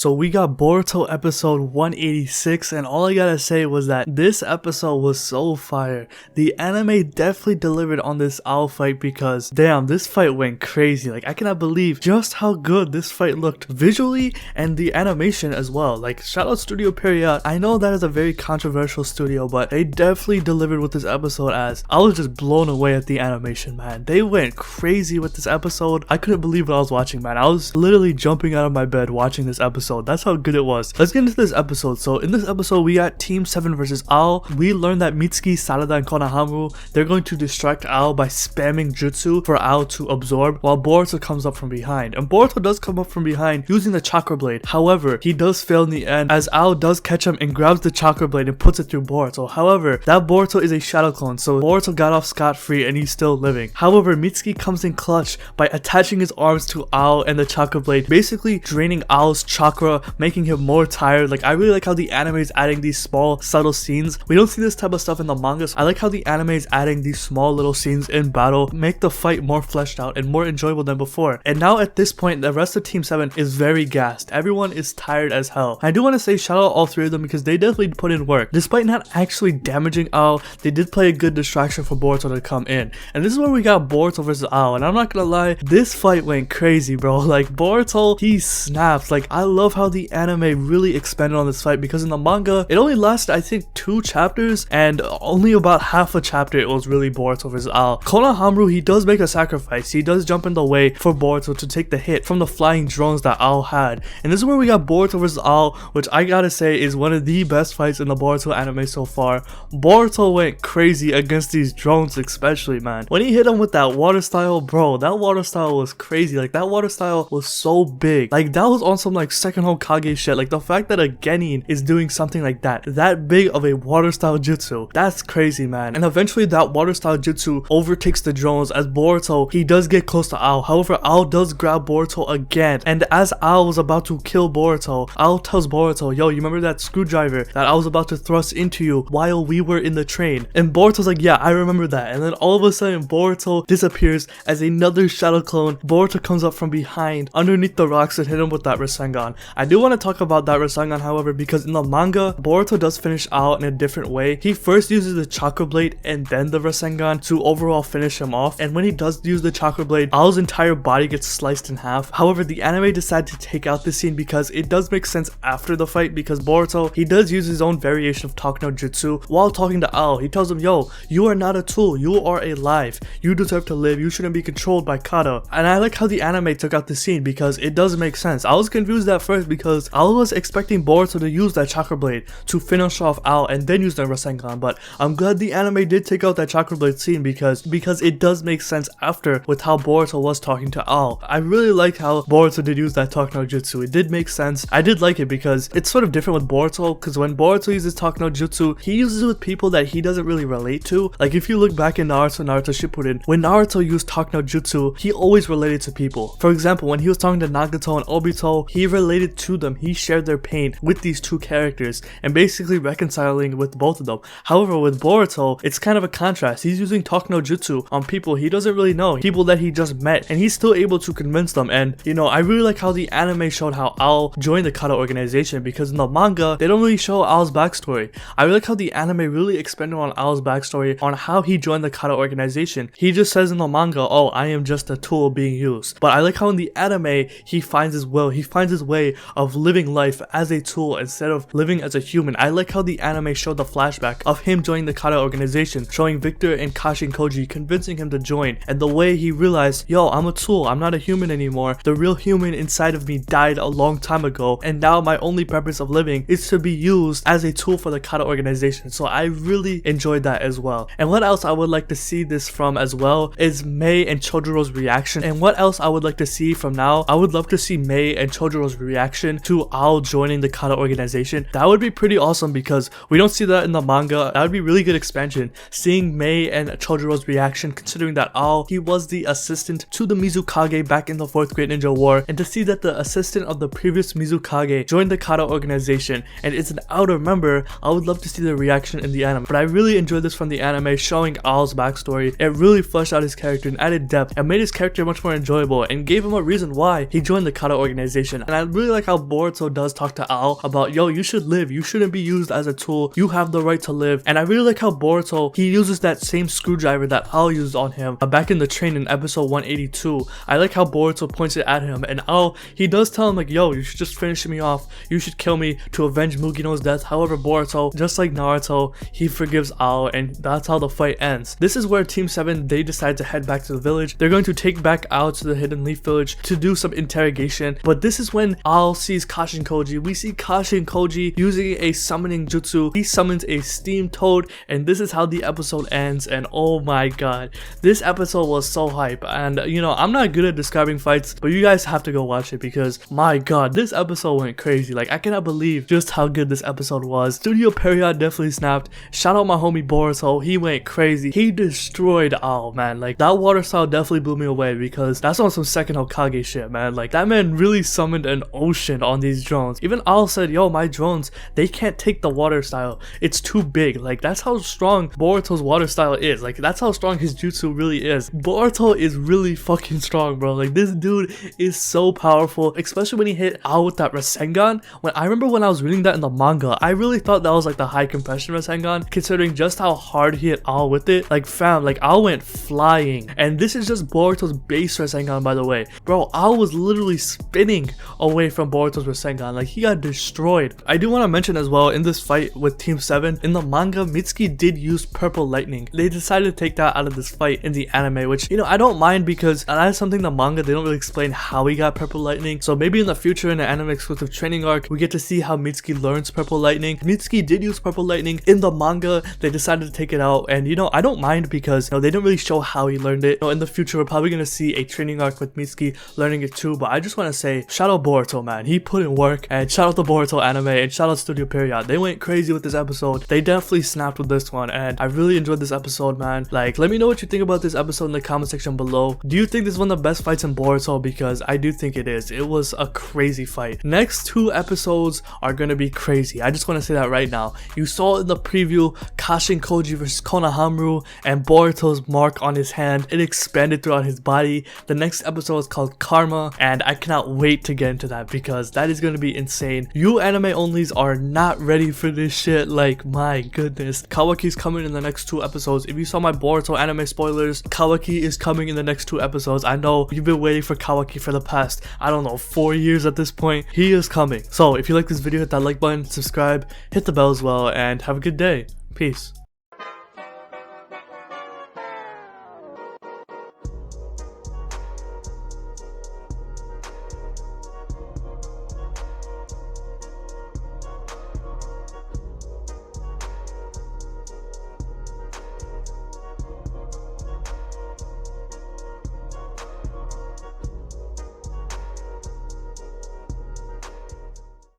So we got Boruto episode 186, and all I gotta say was that this episode was so fire. The anime definitely delivered on this Ao fight because damn, this fight went crazy. Like, I cannot believe just how good this fight looked visually and the animation as well. Like, shout out Studio Period. I know that is a very controversial studio, but they definitely delivered with this episode, as I was just blown away at the animation, man. They went crazy with this episode. I couldn't believe what I was watching, man. I was literally jumping out of my bed watching this episode. That's how good it was. Let's get into this episode. So in this episode, we got Team 7 versus Ao. We learned that Mitsuki, Sarada, and Konohamaru, they're going to distract Ao by spamming jutsu for Ao to absorb, while Boruto comes up from behind. And Boruto does come up from behind using the chakra blade. However, he does fail in the end, as Ao does catch him and grabs the chakra blade and puts it through Boruto. However, that Boruto is a shadow clone, so Boruto got off scot-free and he's still living. However, Mitsuki comes in clutch by attaching his arms to Ao and the chakra blade, basically draining Ao's chakra, making him more tired. Like, I really like how the anime is adding these small, subtle scenes. We don't see this type of stuff in the manga, so I like how the anime is adding these small little scenes in battle, make the fight more fleshed out and more enjoyable than before. And now at this point, the rest of Team 7 is very gassed. Everyone is tired as hell. I do want to say shout out all three of them because they definitely put in work. Despite not actually damaging Ao, they did play a good distraction for Boruto to come in. And this is where we got Boruto versus Ao, and I'm not gonna lie, this fight went crazy, bro. Like, Boruto, he snaps. Like, I love how the anime really expanded on this fight, because in the manga, it only lasted, I think, 2 chapters, and only about half a chapter it was really Boruto versus Ao. Konohamaru, he does make a sacrifice. He does jump in the way for Boruto to take the hit from the flying drones that Ao had. And this is where we got Boruto versus Ao, which I gotta say is one of the best fights in the Boruto anime so far. Boruto went crazy against these drones, especially, man. When he hit him with that water style, bro, that water style was crazy. Like, that water style was so big. Like, that was on some like second Hokage shit. Like, the fact that a genin is doing something like that big of a water style jutsu, that's crazy, man. And eventually that water style jutsu overtakes the drones, as Boruto, he does get close to Ao. However, Ao does grab Boruto again, and as Ao was about to kill Boruto, Ao tells Boruto, yo, you remember that screwdriver that I was about to thrust into you while we were in the train? And Boruto's like, yeah, I remember that. And then all of a sudden Boruto disappears as another shadow clone. Boruto comes up from behind underneath the rocks and hit him with that Rasengan. I do want to talk about that Rasengan, however, because in the manga, Boruto does finish Ao in a different way. He first uses the chakra blade and then the Rasengan to overall finish him off. And when he does use the chakra blade, Ao's entire body gets sliced in half. However, the anime decided to take out this scene because it does make sense after the fight, because Boruto, he does use his own variation of Talk no Jutsu while talking to Ao. He tells him, yo, you are not a tool, you are alive, you deserve to live, you shouldn't be controlled by kata. And I like how the anime took out the scene because it does make sense. I was confused at first because I was expecting Boruto to use that chakra blade to finish off Ao and then use the Rasengan, but I'm glad the anime did take out that chakra blade scene because it does make sense after with how Boruto was talking to Ao. I really like how Boruto did use that Talk no Jutsu. It did make sense. I did like it because it's sort of different with Boruto, because when Boruto uses Talk no Jutsu, he uses it with people that he doesn't really relate to. Like, if you look back in Naruto Shippuden, when Naruto used Talk no Jutsu, he always related to people. For example, when he was talking to Nagato and Obito, he related to them. He shared their pain with these two characters and basically reconciling with both of them. However, with Boruto, it's kind of a contrast. He's using Talk no Jutsu on people he doesn't really know, people that he just met, and he's still able to convince them. And, you know, I really like how the anime showed how Ao joined the kata organization, because in the manga, they don't really show Ao's backstory. I really like how the anime really expanded on Ao's backstory, on how he joined the kata organization. He just says in the manga, oh, I am just a tool being used. But I like how in the anime, he finds his will. He finds his way of living life as a tool instead of living as a human. I like how the anime showed the flashback of him joining the kata organization, showing Victor and Kashin Koji convincing him to join, and the way he realized, yo, I'm a tool, I'm not a human anymore. The real human inside of me died a long time ago, and now my only purpose of living is to be used as a tool for the kata organization. So I really enjoyed that as well. And what else I would like to see this from as well is Mei and Chojiro's reaction. And what else I would like to see from now, I would love to see Mei and Chojiro's reaction to Ao joining the kata organization. That would be pretty awesome because we don't see that in the manga. That would be really good expansion, seeing Mei and Chojiro's reaction, considering that Ao, he was the assistant to the Mizukage back in the 4th Great Ninja War, and to see that the assistant of the previous Mizukage joined the kata organization and it's an outer member, I would love to see the reaction in the anime. But I really enjoyed this from the anime, showing Ao's backstory. It really fleshed out his character and added depth and made his character much more enjoyable and gave him a reason why he joined the kata organization. And I really like how Boruto does talk to Ao about, yo, you should live, you shouldn't be used as a tool, you have the right to live. And I really like how Boruto, he uses that same screwdriver that Ao used on him back in the train in episode 182. I like how Boruto points it at him, and Ao, he does tell him like, yo, you should just finish me off, you should kill me to avenge Mugino's death. However, Boruto, just like Naruto, he forgives Ao, and that's how the fight ends. This is where Team 7, they decide to head back to the village. They're going to take back Ao to the Hidden Leaf Village to do some interrogation, but this is when Ao sees Kashin Koji. We see Kashin Koji using a summoning jutsu. He summons a steam toad, and this is how the episode ends. And oh my god, this episode was so hype. And you know, I'm not good at describing fights, but you guys have to go watch it because my god, this episode went crazy. Like, I cannot believe just how good this episode was. Studio Period definitely snapped. Shout out my homie Boruto, he went crazy. He destroyed Ao, man. Like, that water style definitely blew me away because that's on some second Hokage shit, man. Like, that man really summoned an ocean on these drones. Even Ao said, yo, my drones, they can't take the water style, it's too big. Like, that's how strong Boruto's water style is. Like, that's how strong his jutsu really is. Boruto is really fucking strong, bro. Like, this dude is so powerful, especially when he hit Ao with that Rasengan. I remember when I was reading that in the manga, I really thought that was like the high compression Rasengan, considering just how hard he hit Ao with it. Like, fam, like, Ao went flying, and this is just Boruto's base Rasengan, by the way. Bro, Ao was literally spinning away from Boruto's Rasengan. Like, he got destroyed. I do want to mention as well, in this fight with Team 7, in the manga, Mitsuki did use purple lightning. They decided to take that out of this fight in the anime, which, you know, I don't mind because that is something the manga, they don't really explain how he got purple lightning. So maybe in the future, in an anime exclusive training arc, we get to see how Mitsuki learns purple lightning. Mitsuki did use purple lightning in the manga. They decided to take it out, and you know, I don't mind because, you know, they didn't really show how he learned it. You know, in the future, we're probably gonna see a training arc with Mitsuki learning it too. But I just want to say, shout out Boruto, man. He put in work, and shout out the Boruto anime, and shout out Studio Period. They went crazy with this episode. They definitely snapped with this one, and I really enjoyed this episode, man. Like, let me know what you think about this episode in the comment section below. Do you think this is one of the best fights in Boruto? Because I do think it is. It was a crazy fight. Next 2 episodes are gonna be crazy. I just want to say that right now. You saw in the preview Kashin Koji versus Konohamaru, and Boruto's mark on his hand, it expanded throughout his body. The next episode is called Karma, and I cannot wait to get into that because that is going to be insane. You anime onlys are not ready for this shit. Like, my goodness. Kawaki's coming in the next 2 episodes. If you saw my Boruto anime spoilers, Kawaki is coming in the next 2 episodes. I know you've been waiting for Kawaki for the past, I don't know, 4 years at this point. He is coming. So if you like this video, hit that like button, subscribe, hit the bell as well, and have a good day. Peace.